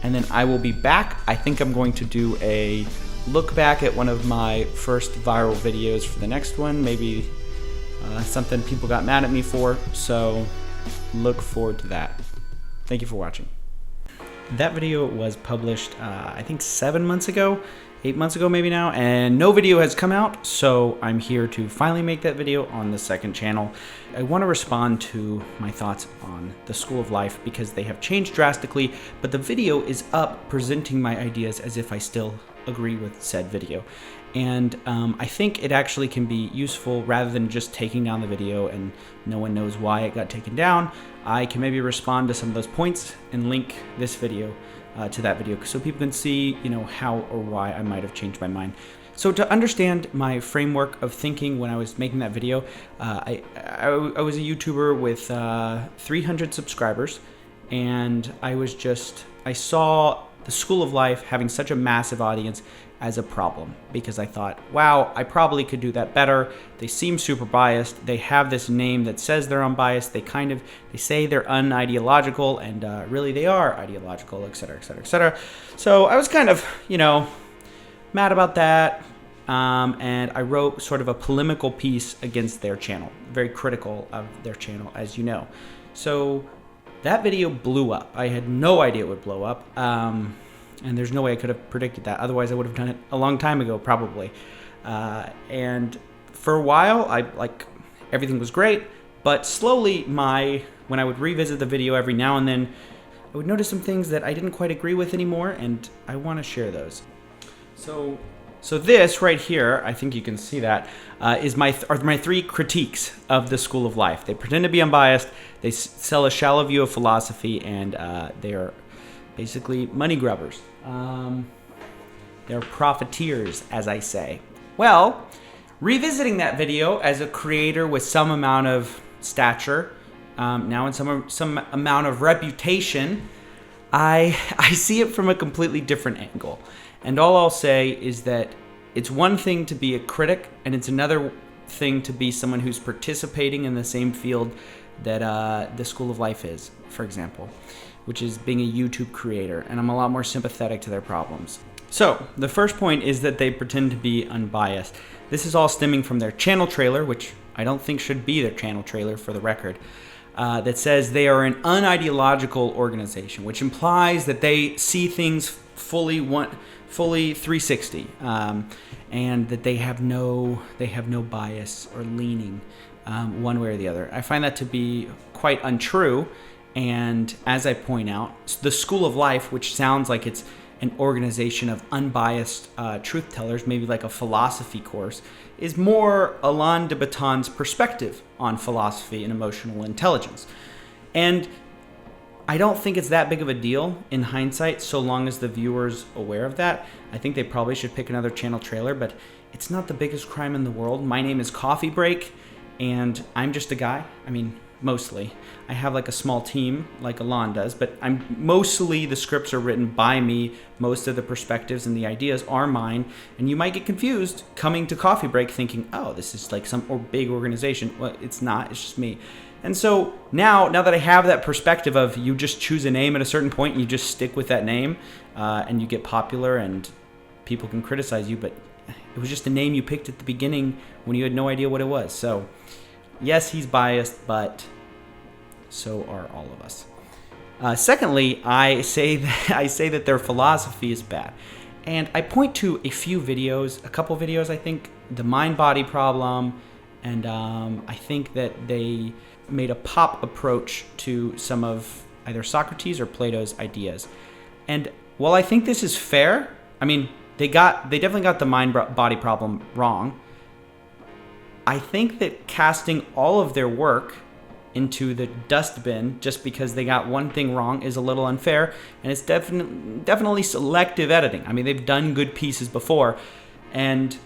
and then I will be back. I think I'm going to do a look back at one of my first viral videos for the next one, maybe something people got mad at me for, so look forward to that. Thank you for watching. That video was published, I think 7 months ago, 8 months ago maybe now, and no video has come out, so I'm here to finally make that video on the second channel. I want to respond to my thoughts on the School of Life because they have changed drastically, but the video is up presenting my ideas as if I still agree with said video. And I think it actually can be useful rather than just taking down the video and no one knows why it got taken down. I can maybe respond to some of those points and link this video to that video so people can see, how or why I might have changed my mind. So to understand my framework of thinking when I was making that video, I was a YouTuber with 300 subscribers, and I saw the School of Life having such a massive audience as a problem because I thought, wow, I probably could do that better. They seem super biased. They have this name that says they're unbiased. They say they're unideological, and really they are ideological, etc., etc., etc. So I was kind of, mad about that, and I wrote sort of a polemical piece against their channel, very critical of their channel, as you know. So that video blew up. I had no idea it would blow up. And there's no way I could have predicted that. Otherwise, I would have done it a long time ago, probably. And for a while, everything was great. But slowly, when I would revisit the video every now and then, I would notice some things that I didn't quite agree with anymore, and I want to share those. So this right here, I think you can see that, are my 3 critiques of the School of Life. They pretend to be unbiased. They sell a shallow view of philosophy, and they are basically money grubbers. They're profiteers, as I say. Well, revisiting that video as a creator with some amount of stature, now in some amount of reputation, I see it from a completely different angle. And all I'll say is that it's one thing to be a critic, and it's another thing to be someone who's participating in the same field that the School of Life is, for example, which is being a YouTube creator, and I'm a lot more sympathetic to their problems. So, the first point is that they pretend to be unbiased. This is all stemming from their channel trailer, which I don't think should be their channel trailer for the record, that says they are an unideological organization, which implies that they see things fully 360, and that they have no bias or leaning one way or the other. I find that to be quite untrue. And as I point out, the School of Life, which sounds like it's an organization of unbiased truth tellers, maybe like a philosophy course, is more Alain de Botton's perspective on philosophy and emotional intelligence. And I don't think it's that big of a deal in hindsight, so long as the viewer's aware of that. I think they probably should pick another channel trailer, but it's not the biggest crime in the world. My name is Coffee Break, and I'm just a guy. Mostly. I have like a small team like Alain does, but mostly the scripts are written by me. Most of the perspectives and the ideas are mine, and you might get confused coming to Coffee Break thinking, oh, this is like some big organization. Well, it's not, it's just me. And so now that I have that perspective of you just choose a name at a certain point and you just stick with that name, and you get popular and people can criticize you, but it was just a name you picked at the beginning when you had no idea what it was. So yes, he's biased, but so are all of us. Secondly, I say that their philosophy is bad. And I point to a couple videos, I think, the mind-body problem, and I think that they made a pop approach to some of either Socrates or Plato's ideas. And while I think this is fair, they definitely got the mind-body problem wrong. I think that casting all of their work into the dustbin just because they got one thing wrong is a little unfair, and it's definitely selective editing. They've done good pieces before, and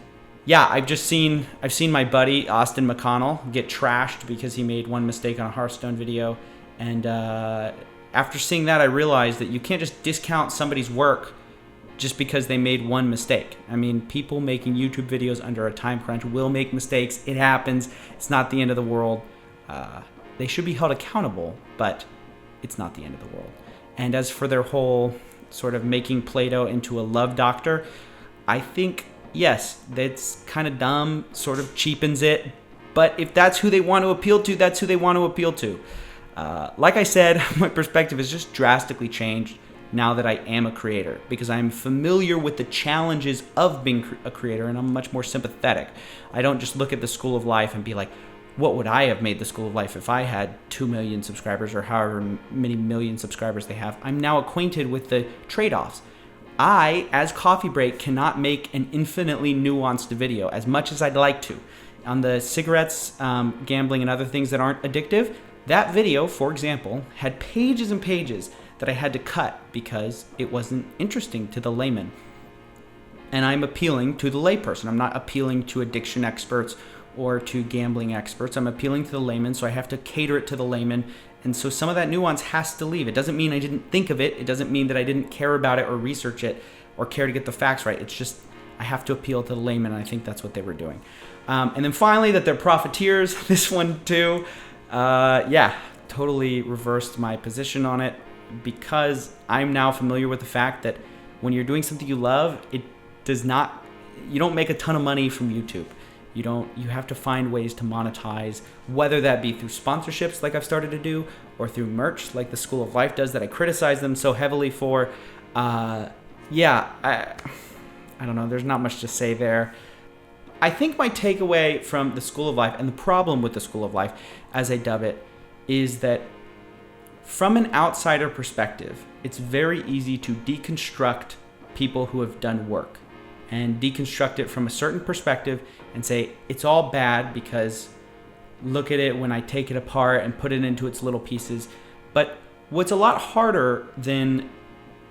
yeah, I've seen my buddy Austin McConnell get trashed because he made one mistake on a Hearthstone video, and after seeing that, I realized that you can't just discount somebody's work just because they made one mistake. People making YouTube videos under a time crunch will make mistakes. It happens. It's not the end of the world. They should be held accountable, but it's not the end of the world. And as for their whole sort of making Play-Doh into a love doctor. I think, yes, that's kind of dumb, sort of cheapens it. But if that's who they want to appeal to, that's who they want to appeal to. Like I said, my perspective has just drastically changed now that I am a creator, because I'm familiar with the challenges of being a creator, and I'm much more sympathetic. I don't just look at the School of Life and be like, what would I have made the School of Life if I had 2 million subscribers or however many million subscribers they have? I'm now acquainted with the trade-offs. I, as Coffee Break, cannot make an infinitely nuanced video as much as I'd like to. On the cigarettes, gambling, and other things that aren't addictive, that video, for example, had pages and pages that I had to cut because it wasn't interesting to the layman. And I'm appealing to the layperson. I'm not appealing to addiction experts or to gambling experts. I'm appealing to the layman, so I have to cater it to the layman. And so some of that nuance has to leave. It doesn't mean I didn't think of it. It doesn't mean that I didn't care about it or research it or care to get the facts right. It's just I have to appeal to the layman, and I think that's what they were doing. And then finally, that they're profiteers. This one too. Totally reversed my position on it, because I'm now familiar with the fact that when you're doing something you love, you don't make a ton of money from YouTube. You have to find ways to monetize, whether that be through sponsorships like I've started to do, or through merch like the School of Life does that I criticize them so heavily for. I don't know, there's not much to say there. I think my takeaway from the School of Life, and the problem with the School of Life, as I dub it, is that from an outsider perspective, it's very easy to deconstruct people who have done work and deconstruct it from a certain perspective and say it's all bad because look at it when I take it apart and put it into its little pieces. But what's a lot harder than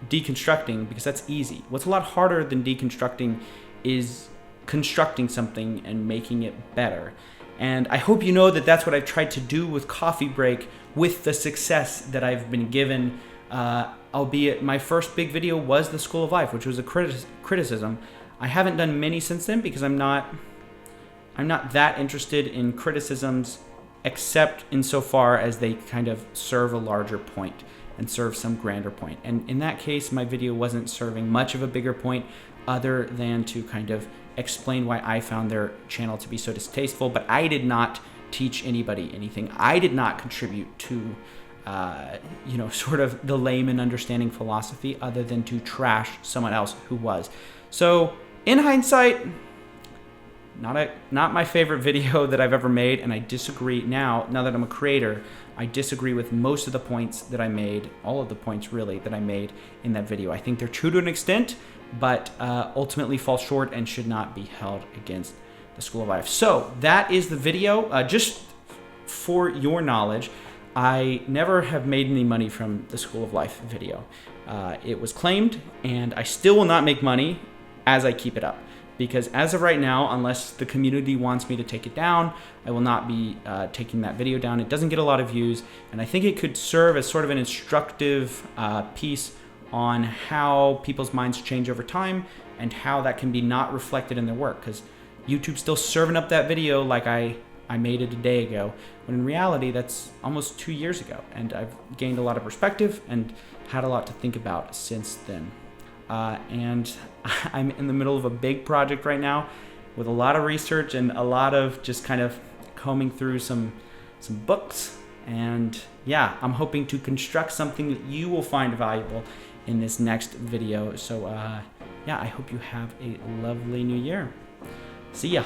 deconstructing, because that's easy, what's a lot harder than deconstructing is constructing something and making it better. And I hope you know that that's what I've tried to do with Coffee Break, with the success that I've been given. Albeit my first big video was the School of Life, which was a criticism. I haven't done many since then because I'm not that interested in criticisms, except insofar as they kind of serve a larger point and serve some grander point. And in that case, my video wasn't serving much of a bigger point other than to kind of explain why I found their channel to be so distasteful, but I did not teach anybody anything. I did not contribute to, sort of the layman understanding philosophy other than to trash someone else who was. So in hindsight, not my favorite video that I've ever made, and I disagree now that I'm a creator, I disagree with most of the points that I made, all of the points really that I made in that video. I think they're true to an extent, but ultimately fall short and should not be held against the School of Life. So that is the video. Just for your knowledge, I never have made any money from the School of Life video. It was claimed, and I still will not make money as I keep it up. Because as of right now, unless the community wants me to take it down, I will not be taking that video down. It doesn't get a lot of views, and I think it could serve as sort of an instructive piece on how people's minds change over time and how that can be not reflected in their work. Because YouTube's still serving up that video like I made it a day ago, when in reality that's almost 2 years ago, and I've gained a lot of perspective and had a lot to think about since then. And I'm in the middle of a big project right now with a lot of research and a lot of just kind of combing through some books. And yeah, I'm hoping to construct something that you will find valuable in this next video. So I hope you have a lovely new year. See ya.